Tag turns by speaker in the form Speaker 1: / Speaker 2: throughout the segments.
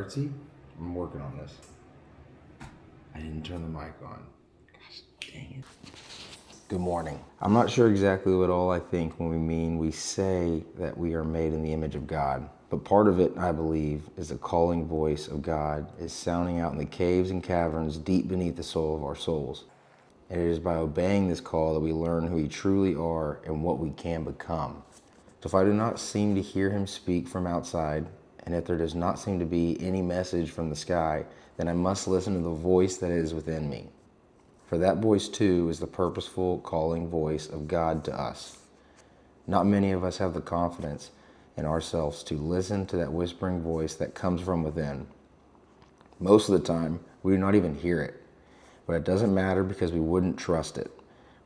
Speaker 1: artsy. I'm working on this. I didn't turn the mic on. Gosh dang it. Good morning. I'm not sure exactly what all I think when we say that we are made in the image of God. But part of it, I believe, is the calling voice of God is sounding out in the caves and caverns deep beneath the soul of our souls. And it is by obeying this call that we learn who we truly are and what we can become. So if I do not seem to hear him speak from outside, and if there does not seem to be any message from the sky, then I must listen to the voice that is within me. For that voice too is the purposeful calling voice of God to us. Not many of us have the confidence in ourselves to listen to that whispering voice that comes from within. Most of the time, we do not even hear it. But it doesn't matter because we wouldn't trust it.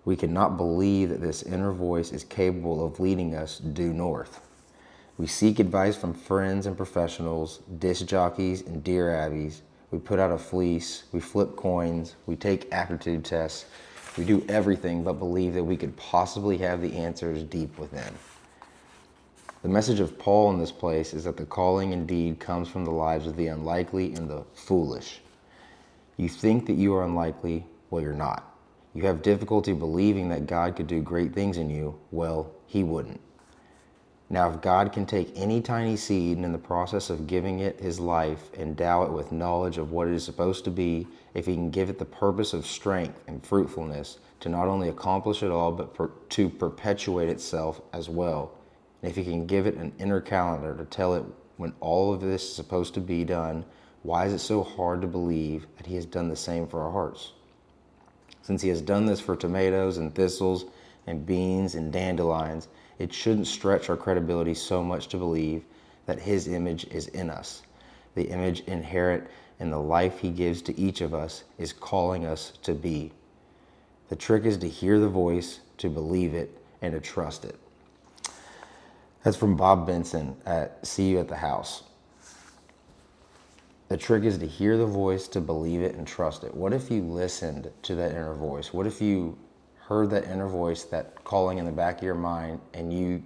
Speaker 1: We cannot believe that this inner voice is capable of leading us due north. We seek advice from friends and professionals, disc jockeys and deer abbeys. We put out a fleece, we flip coins, we take aptitude tests. We do everything but believe that we could possibly have the answers deep within. The message of Paul in this place is that the calling indeed comes from the lives of the unlikely and the foolish. You think that you are unlikely, well, you're not. You have difficulty believing that God could do great things in you, well, he wouldn't. Now, if God can take any tiny seed and in the process of giving it his life, endow it with knowledge of what it is supposed to be, if he can give it the purpose of strength and fruitfulness to not only accomplish it all, but to perpetuate itself as well, and if he can give it an inner calendar to tell it when all of this is supposed to be done, why is it so hard to believe that he has done the same for our hearts? Since he has done this for tomatoes and thistles and beans and dandelions, it shouldn't stretch our credibility so much to believe that his image is in us. The image inherent in the life he gives to each of us is calling us to be. The trick is to hear the voice, to believe it, and to trust it. That's from Bob Benson at See You at the House. The trick is to hear the voice, to believe it, and trust it. What if you listened to that inner voice? What if you heard that inner voice, that calling in the back of your mind, and you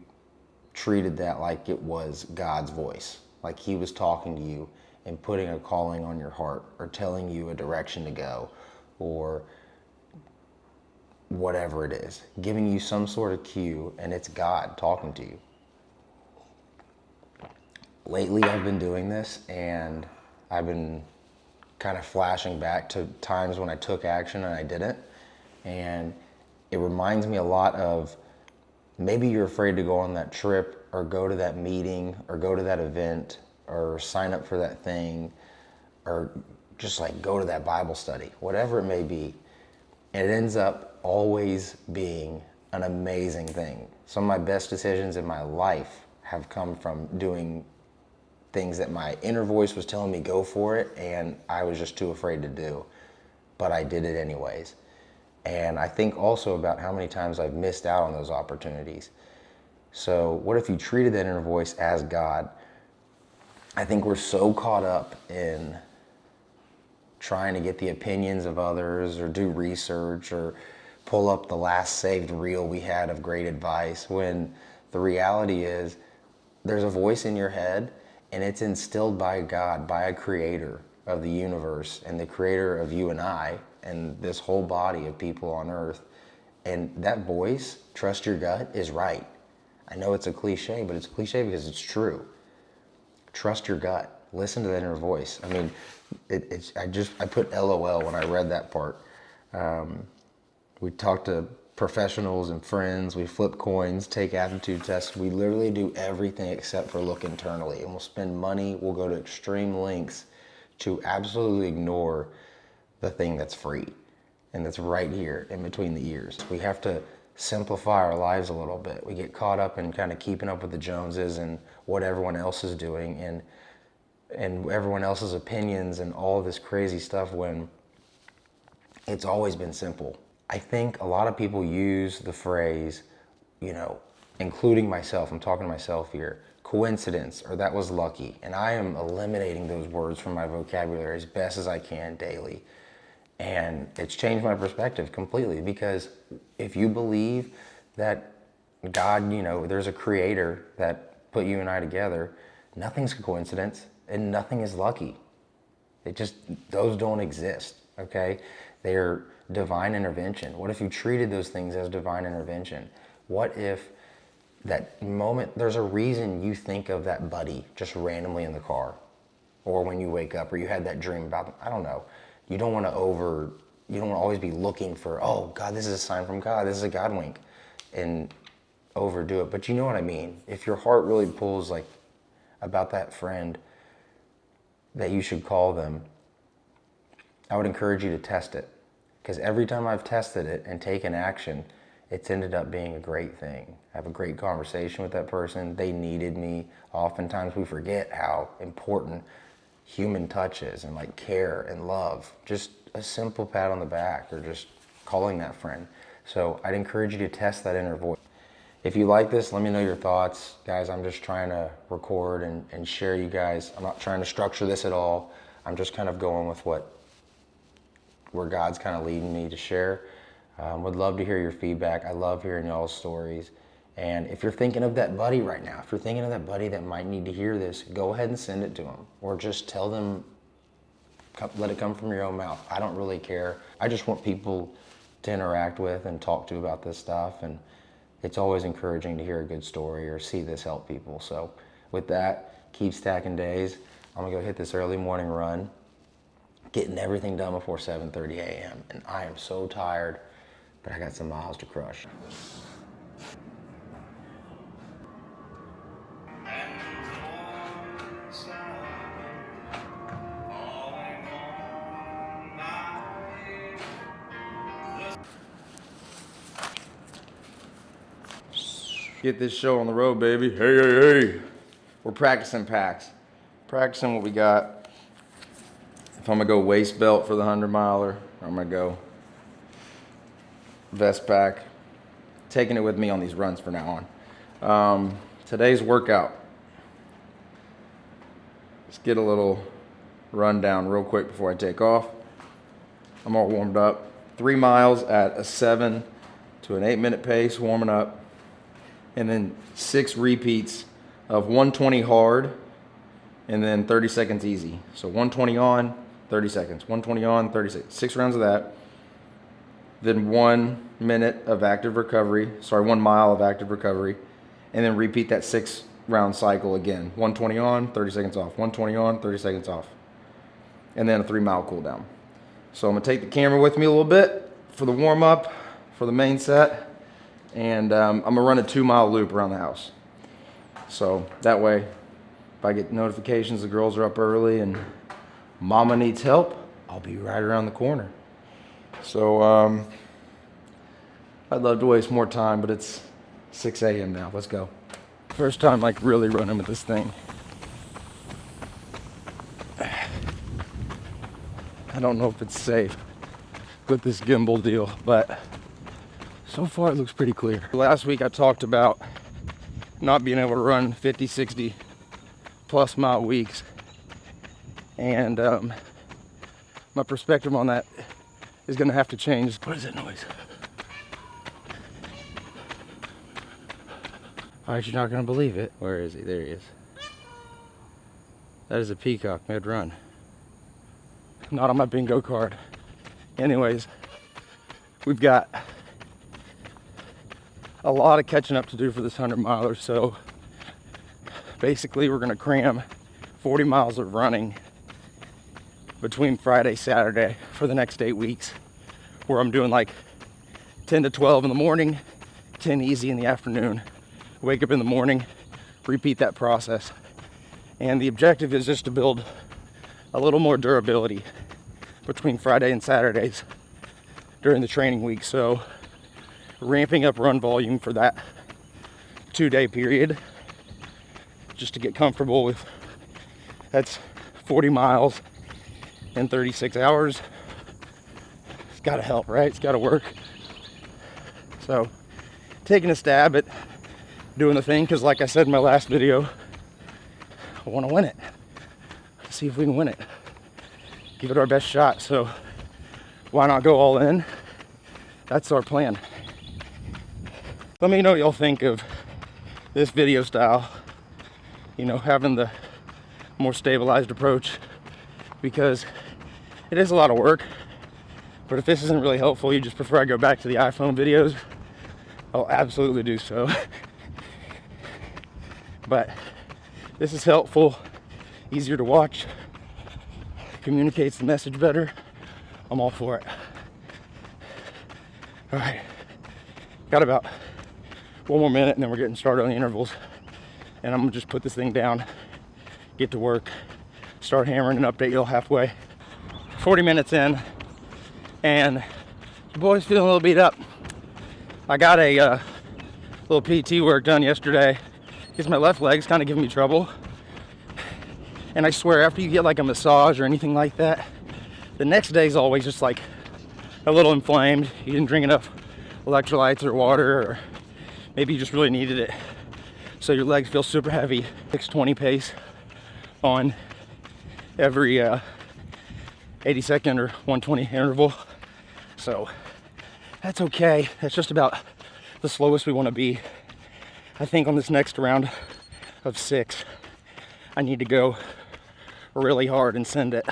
Speaker 1: treated that like it was God's voice, like he was talking to you and putting a calling on your heart or telling you a direction to go or whatever it is, giving you some sort of cue, and it's God talking to you. Lately, I've been doing this, and I've been kind of flashing back to times when I took action and I didn't. And it reminds me a lot of maybe you're afraid to go on that trip or go to that meeting or go to that event or sign up for that thing or just like go to that Bible study, whatever it may be. And it ends up always being an amazing thing. Some of my best decisions in my life have come from doing things that my inner voice was telling me go for it, and I was just too afraid to do, but I did it anyways. And I think also about how many times I've missed out on those opportunities. So what if you treated that inner voice as God? I think we're so caught up in trying to get the opinions of others or do research or pull up the last saved reel we had of great advice, when the reality is there's a voice in your head, and it's instilled by God, by a creator of the universe and the creator of you and I and this whole body of people on earth. And that voice, trust your gut, is right. I know it's a cliche, but it's a cliche because it's true. Trust your gut. Listen to that inner voice. I mean, I put LOL when I read that part. We talked to professionals and friends, we flip coins, take aptitude tests. We literally do everything except for look internally. And we'll spend money, we'll go to extreme lengths to absolutely ignore the thing that's free and that's right here in between the ears. We have to simplify our lives a little bit. We get caught up in kind of keeping up with the Joneses and what everyone else is doing and everyone else's opinions and all this crazy stuff when it's always been simple. I think a lot of people use the phrase, including myself, I'm talking to myself here, coincidence, or that was lucky. And I am eliminating those words from my vocabulary as best as I can daily. And it's changed my perspective completely, because if you believe that God, there's a creator that put you and I together, nothing's a coincidence. and nothing is lucky. Those don't exist, okay? They're divine intervention. What if you treated those things as divine intervention? What if that moment, there's a reason you think of that buddy just randomly in the car, or when you wake up, or you had that dream about them. I don't know. You don't want to always be looking for, oh God, this is a sign from God, this is a God wink, and overdo it. But you know what I mean? If your heart really pulls like about that friend that you should call them, I would encourage you to test it. Because every time I've tested it and taken action, it's ended up being a great thing. I have a great conversation with that person. They needed me. Oftentimes we forget how important human touch is, and like care and love. Just a simple pat on the back, or just calling that friend. So I'd encourage you to test that inner voice. If you like this, let me know your thoughts. Guys, I'm just trying to record and share you guys. I'm not trying to structure this at all. I'm just kind of going with where God's kind of leading me to share. Would love to hear your feedback. I love hearing y'all's stories. And if you're thinking of that buddy right now, if you're thinking of that buddy that might need to hear this, go ahead and send it to them, or just tell them, let it come from your own mouth. I don't really care. I just want people to interact with and talk to about this stuff. And it's always encouraging to hear a good story or see this help people. So with that, keep stacking days. I'm gonna go hit this early morning run, getting everything done before 7:30 a.m. And I am so tired, but I got some miles to crush. Get this show on the road, baby. Hey, hey, hey. We're practicing packs. Practicing what we got. If I'm gonna go waist belt for the 100-miler, I'm gonna go vest pack. Taking it with me on these runs for now on. Today's workout. Let's get a little rundown real quick before I take off. I'm all warmed up. 3 miles at a 7 to an 8-minute pace, warming up. And then 6 repeats of 120 hard, and then 30 seconds easy. So 120 on, 30 seconds. 120 on, 30 seconds. 6 rounds of that. Then 1 minute of active recovery. 1 mile of active recovery. And then repeat that 6-round cycle again. 120 on, 30 seconds off. 120 on, 30 seconds off. And then a 3-mile cool down. So I'm gonna take the camera with me a little bit for the warm up, for the main set. And I'm gonna run a 2-mile loop around the house. So that way, if I get notifications the girls are up early and mama needs help, I'll be right around the corner. So I'd love to waste more time, but it's 6 a.m. now. Let's go. First time like really running with this thing. I don't know if it's safe with this gimbal deal, but so far it looks pretty clear. Last week I talked about not being able to run 50, 60 plus mile weeks. And my perspective on that is gonna have to change. What is that noise? All right, you're not gonna believe it. Where is he? There he is. That is a peacock mid-run. Not on my bingo card. Anyways, we've got a lot of catching up to do for this 100-miler. So basically we're gonna cram 40 miles of running between Friday, Saturday for the next 8 weeks, where I'm doing like 10 to 12 in the morning, 10 easy in the afternoon, wake up in the morning, repeat that process. And the objective is just to build a little more durability between Friday and Saturdays during the training week. So ramping up run volume for that 2-day period, just to get comfortable with, that's 40 miles in 36 hours. It's gotta help, right? It's gotta work. So taking a stab at doing the thing, because like I said in my last video, I want to win it. Let's see if we can win it. Give it our best shot. So why not go all in? That's our plan. Let me know what y'all think of this video style. You know, having the
Speaker 2: more stabilized approach, because it is a lot of work. But if this isn't really helpful, you just prefer I go back to the iPhone videos, I'll absolutely do so. But this is helpful, easier to watch, communicates the message better. I'm all for it. All right, got about 1 more minute and then we're getting started on the intervals. And I'm gonna just put this thing down, get to work, start hammering and update you all halfway. 40 minutes in, and the boy's feeling a little beat up. I got a little PT work done yesterday because my left leg's kind of giving me trouble. And I swear, after you get like a massage or anything like that, the next day's always just like a little inflamed. You didn't drink enough electrolytes or water, or maybe you just really needed it. So your legs feel super heavy. 620 pace on every 80-second or 120 interval. So that's okay. That's just about the slowest we want to be. I think on this next round of 6, I need to go really hard and send it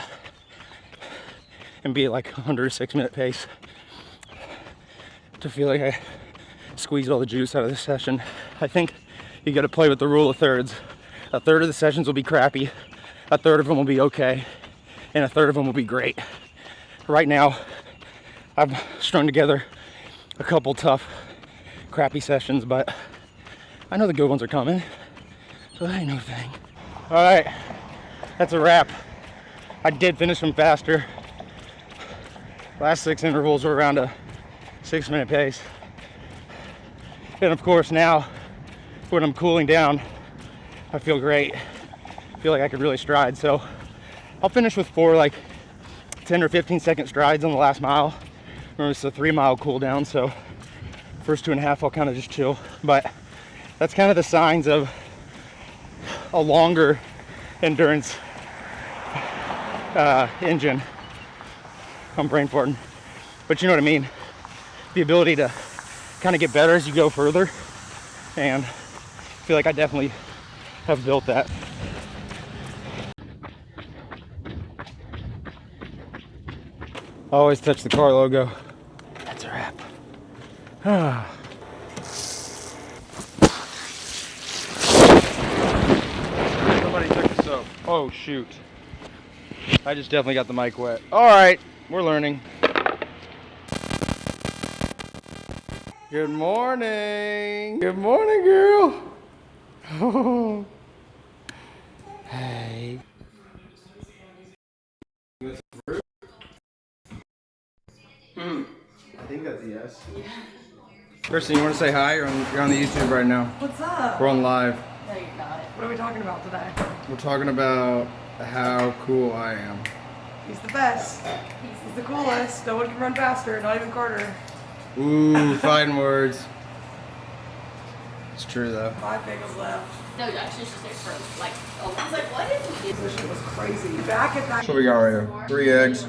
Speaker 2: and be like under a 6-minute pace to feel like I squeezed all the juice out of this session. I think you got to play with the rule of thirds. A third of the sessions will be crappy, a third of them will be okay, and a third of them will be great. Right now, I've strung together a couple tough, crappy sessions, but I know the good ones are coming, so that ain't no thing. All right, that's a wrap. I did finish them faster. Last 6 intervals were around a 6-minute pace. And of course now, when I'm cooling down, I feel great. I feel like I could really stride. So I'll finish with 4 like 10 or 15-second strides on the last mile. Remember, it's a 3-mile cool down, so first 2.5 I'll kind of just chill. But that's kind of the signs of a longer endurance engine. I'm brain farting, but you know what I mean. The ability to kind of get better as you go further, and I feel like I definitely have built that. Always touch the car logo. That's a wrap. Somebody took the soap. Oh shoot. I just definitely got the mic wet. All right, we're learning. Good morning. Good morning, girl. Oh. Hey. I think that's a yes. Yeah. Kristen, you want to say hi? You're on the YouTube right now.
Speaker 3: What's up?
Speaker 2: We're on live.
Speaker 3: No, you're not. What are we talking about today?
Speaker 2: We're talking about how cool I am.
Speaker 3: He's the best. He's the coolest. No one can run faster, not even Carter.
Speaker 2: Ooh, fighting words. It's true though.
Speaker 3: 5 bagels left.
Speaker 4: No, actually, she's there for like, oh, I was like, what is it?
Speaker 3: This shit was crazy. Back at that.
Speaker 2: What we got right here? 3 eggs,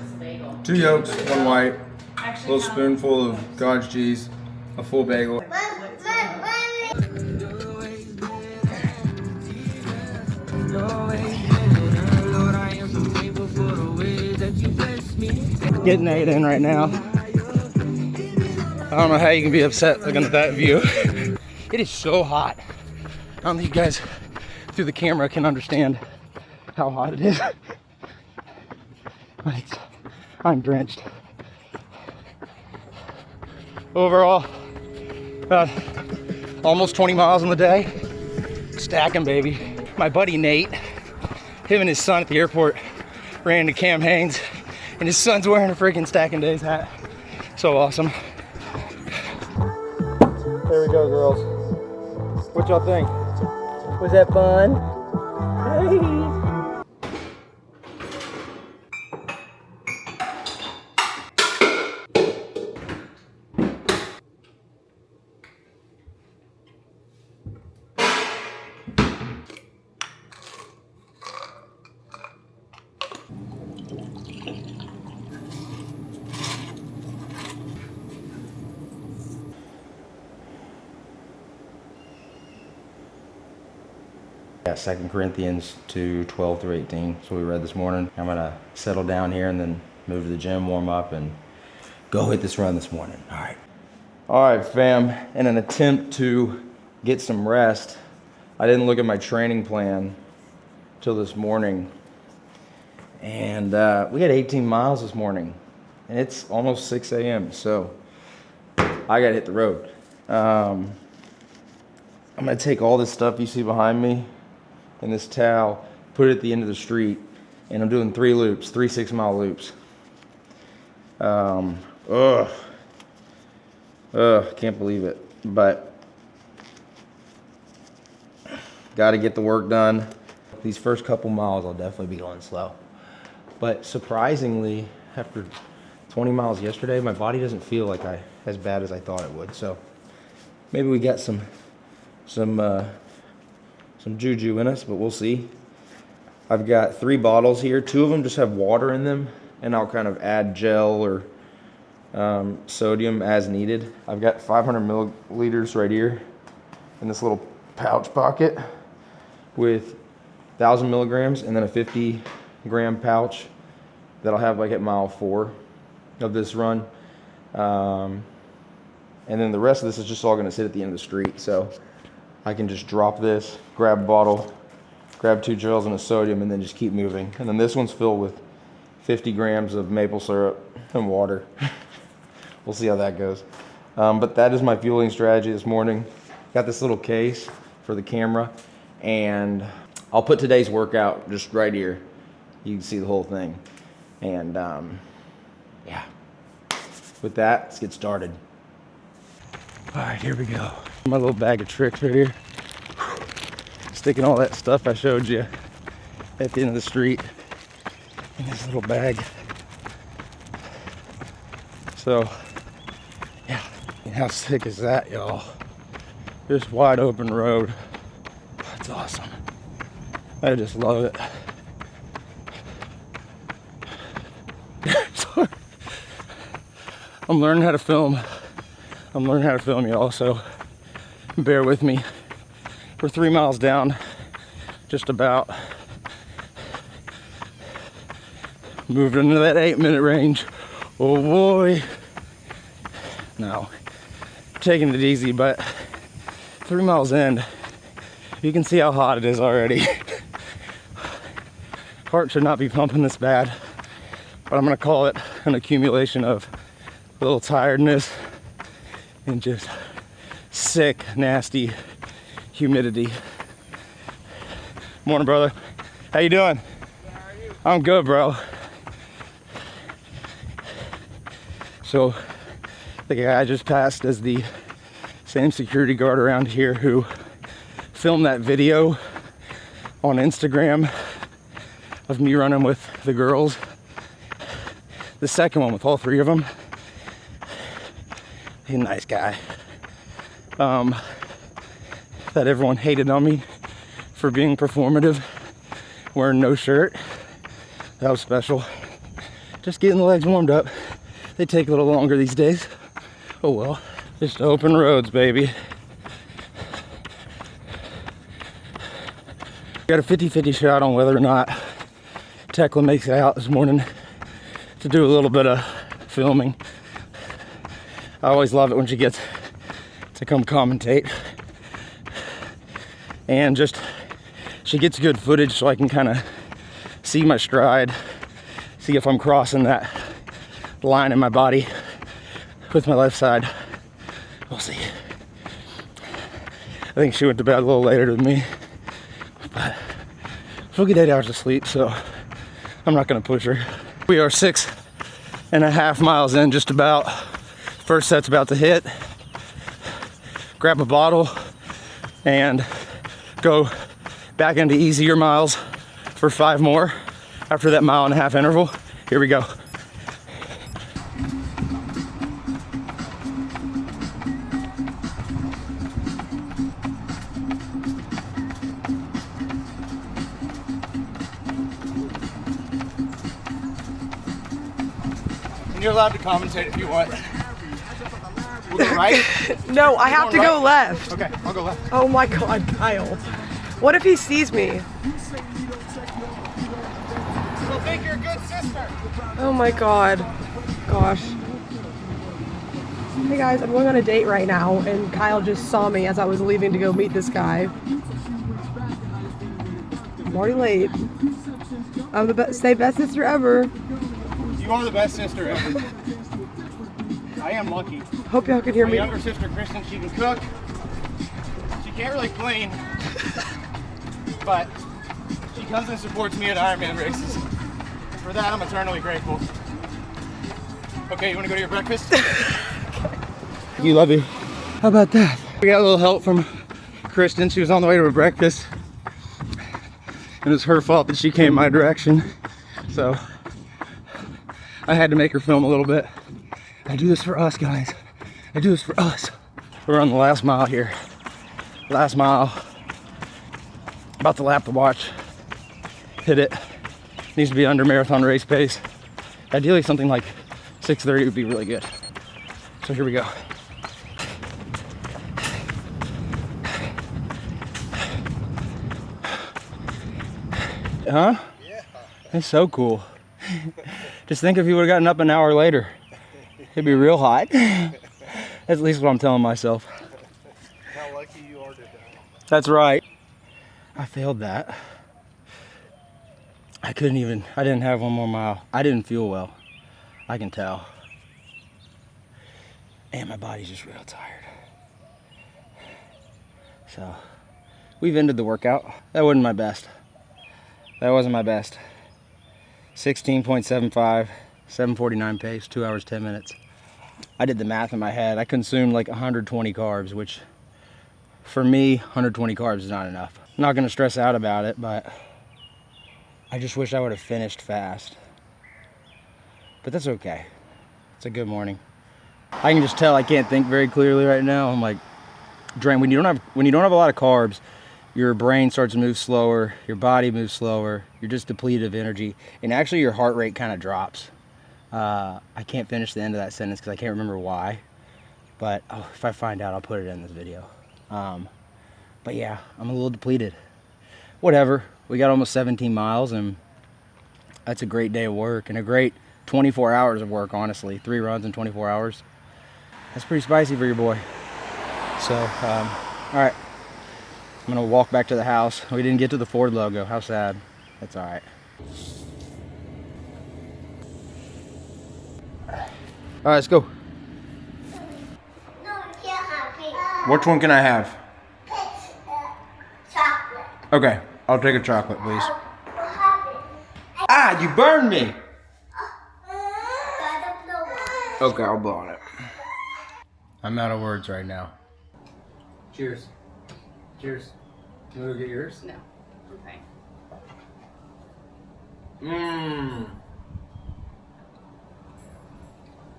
Speaker 2: 2 yolks, 1 white, a little spoonful of God's cheese, a full bagel. Getting 8 in right now. I don't know how you can be upset looking at that view. It is so hot. I don't think you guys through the camera can understand how hot it is. I'm drenched. Overall, about almost 20 miles on the day. Stacking, baby. My buddy Nate, him and his son at the airport ran into Cam Haynes, and his son's wearing a freaking Stacking Days hat. So awesome. There we go, girls. What y'all think? Was that fun? Hey.
Speaker 1: Yeah, 2 Corinthians 2, 12 through 18. That's what we read this morning. I'm gonna settle down here and then move to the gym, warm up, and go hit this run this morning. All right. All right, fam. In an attempt to get some rest, I didn't look at my training plan till this morning. And we had 18 miles this morning. And it's almost 6 a.m., so I gotta hit the road. I'm gonna take all this stuff you see behind me and this towel, put it at the end of the street, and I'm doing 3 loops, 3 6-mile loops. Can't believe it, but gotta get the work done. These first couple miles, I'll definitely be going slow. But surprisingly, after 20 miles yesterday, my body doesn't feel like as bad as I thought it would. So maybe we got some juju in us, but we'll see. I've got 3 bottles here. 2 of them just have water in them, and I'll kind of add gel or sodium as needed. I've got 500 milliliters right here in this little pouch pocket with 1,000 milligrams, and then a 50-gram pouch that I'll have like at mile 4 of this run. And then the rest of this is just all gonna sit at the end of the street. So I can just drop this, grab a bottle, grab 2 gels and a sodium, and then just keep moving. And then this one's filled with 50 grams of maple syrup and water. We'll see how that goes. But that is my fueling strategy this morning. Got this little case for the camera, and I'll put today's workout just right here. You can see the whole thing. And yeah, with that, let's get started. All right, here we go. My little bag of tricks right here. Sticking all that stuff I showed you at the end of the street in this little bag. So, yeah, and how sick is that, y'all? Just wide open road. That's awesome. I just love it. I'm learning how to film. Y'all, so bear with me. We're 3 miles down, just about. Moved into that 8-minute range. Oh boy. No, taking it easy, but 3 miles in, you can see how hot it is already. Heart should not be pumping this bad, but I'm gonna call it an accumulation of a little tiredness and just sick, nasty humidity. Morning, brother. How you doing? How are you? I'm good, bro. So the guy I just passed is the same security guard around here who filmed that video on Instagram of me running with the girls. The second one with all 3 of them. He's a nice guy. That everyone hated on me for being performative, wearing no shirt. That was special. Just getting the legs warmed up. They take a little longer these days. Oh well. Just open roads, baby. Got a 50-50 shot on whether or not Tekla makes it out this morning to do a little bit of filming. I always love it when she gets to come commentate. And just, she gets good footage so I can kind of see my stride, see if I'm crossing that line in my body with my left side. We'll see. I think she went to bed a little later than me, but she'll get 8 hours of sleep, so I'm not gonna push her. We are 6.5 miles in, just about. First set's about to hit. Grab a bottle and go back into easier miles for 5 more after that 1.5-mile interval. Here we go. And you're allowed to commentate if you want. We'll go right?
Speaker 3: No, I have to go left.
Speaker 2: Okay, I'll go left.
Speaker 3: Oh my God, Kyle. What if he sees me?
Speaker 2: He'll think you're a good sister.
Speaker 3: Oh my god. Gosh. Hey guys, I'm going on a date right now, and Kyle just saw me as I was leaving to go meet this guy. I'm already late. I'm the best sister ever.
Speaker 2: You are the best sister ever. I am lucky.
Speaker 3: Hope y'all can hear
Speaker 2: My
Speaker 3: me.
Speaker 2: younger sister, Kristen, she can cook. She can't really clean. But she comes and supports me at Ironman races. For that, I'm eternally grateful. Okay, you want to go to your breakfast? You love you. How about that? We got a little help from Kristen. She was on the way to her breakfast. And it's her fault that she came my direction. So I had to make her film a little bit. I do this for us, guys. I do this for us. We're on the last mile here. Last mile. About to lap the watch. Hit it. Needs to be under marathon race pace. Ideally something like 6:30 would be really good. So here we go. Huh? Yeah. It's so cool. Just think if you would have gotten up an hour later. It'd be real hot. That's at least what I'm telling myself.
Speaker 5: How lucky you are today.
Speaker 2: That's right. I failed that. I didn't have one more mile. I didn't feel well. I can tell. And my body's just real tired. So, we've ended the workout. That wasn't my best. That wasn't my best. 16.75, 7:49 pace, 2 hours, 10 minutes. I did the math in my head. I consumed like 120 carbs, which for me, 120 carbs is not enough. I'm not gonna stress out about it, but I just wish I would have finished fast. But that's okay. It's a good morning. I can just tell I can't think very clearly right now. I'm like drained. When you don't have a lot of carbs, your brain starts to move slower, your body moves slower, you're just depleted of energy, and actually your heart rate kind of drops. I can't finish the end of that sentence because I can't remember why, but if I find out, I'll put it in this video. But yeah, I'm a little depleted. Whatever, we got almost 17 miles, and that's a great day of work, and a great 24 hours of work, honestly. 3 runs in 24 hours. That's pretty spicy for your boy. So, all right. I'm gonna walk back to the house. We didn't get to the Ford logo. How sad. That's all right. All right, let's go.
Speaker 5: No, you can't have pink.
Speaker 1: Which one can I have?
Speaker 5: Chocolate.
Speaker 1: Okay, I'll take a chocolate, please.
Speaker 5: We'll have it.
Speaker 1: Ah, you burned me!
Speaker 5: Gotta blow on.
Speaker 1: Okay, I'll blow on it. I'm out of words right now. Cheers. Cheers. You want to get yours?
Speaker 4: No. Okay.
Speaker 1: Mmm.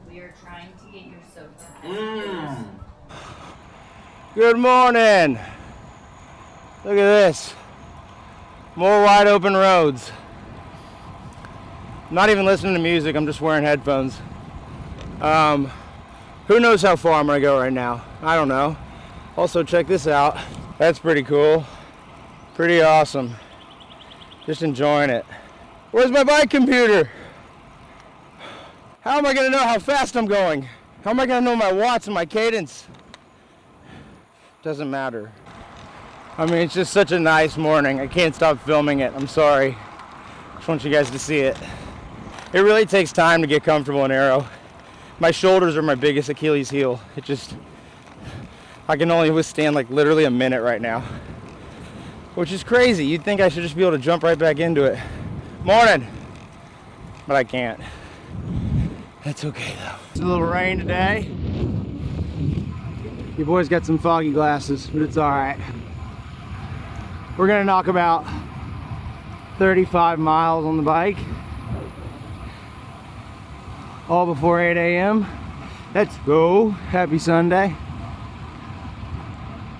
Speaker 4: We are trying to get your sofa.
Speaker 1: Mmm.
Speaker 2: Good morning. Look at this. More wide open roads. I'm not even listening to music, I'm just wearing headphones. Who knows how far I'm gonna go right now? I don't know. Also, check this out. That's pretty cool. Pretty awesome. Just enjoying it. Where's my bike computer? How am I gonna know how fast I'm going? How am I gonna know my watts and my cadence? Doesn't matter. I mean, it's just such a nice morning. I can't stop filming it. I'm sorry. Just want you guys to see it. It really takes time to get comfortable in aero. My shoulders are my biggest Achilles heel. I can only withstand like literally a minute right now, which is crazy. You'd think I should just be able to jump right back into it. Morning. But I can't. That's okay though. It's a little rain today. Your boy's got some foggy glasses, but it's all right. We're gonna knock about 35 miles on the bike. All before 8 a.m. Let's go. Happy Sunday.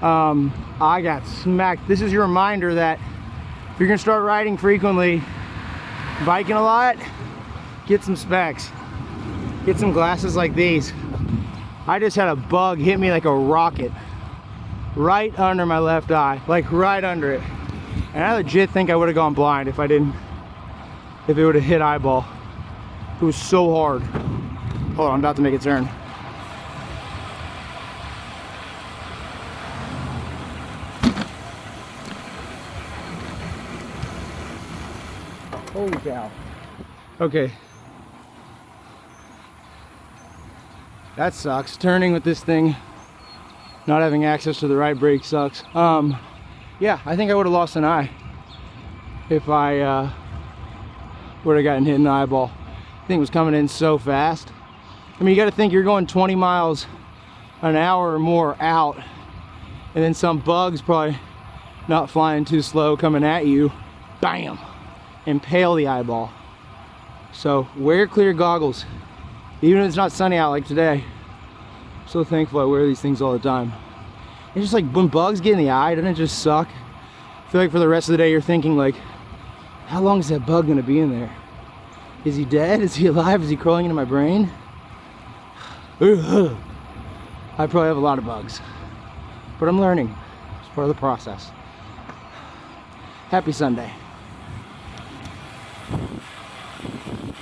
Speaker 2: I got smacked. This is your reminder that if you're gonna start riding frequently, biking a lot, get some specs. Get some glasses like these. I just had a bug hit me like a rocket right under my left eye, like right under it. And I legit think I would have gone blind if it would have hit eyeball. It was so hard. Hold on, I'm about to make a turn. Holy cow. Okay. That sucks. Turning with this thing, not having access to the right brake sucks. Yeah, I think I would have lost an eye if I would have gotten hit in the eyeball. The thing was coming in so fast. I mean, you got to think you're going 20 miles an hour or more out, and then some bug's probably not flying too slow coming at you. Bam! Impale the eyeball. So wear clear goggles, even if it's not sunny out like today. I'm so thankful I wear these things all the time. It's just like when bugs get in the eye, doesn't it just suck? I feel like for the rest of the day you're thinking like, how long is that bug gonna be in there? Is he dead? Is he alive? Is he crawling into my brain? I probably have a lot of bugs, but I'm learning. It's part of the process. Happy Sunday.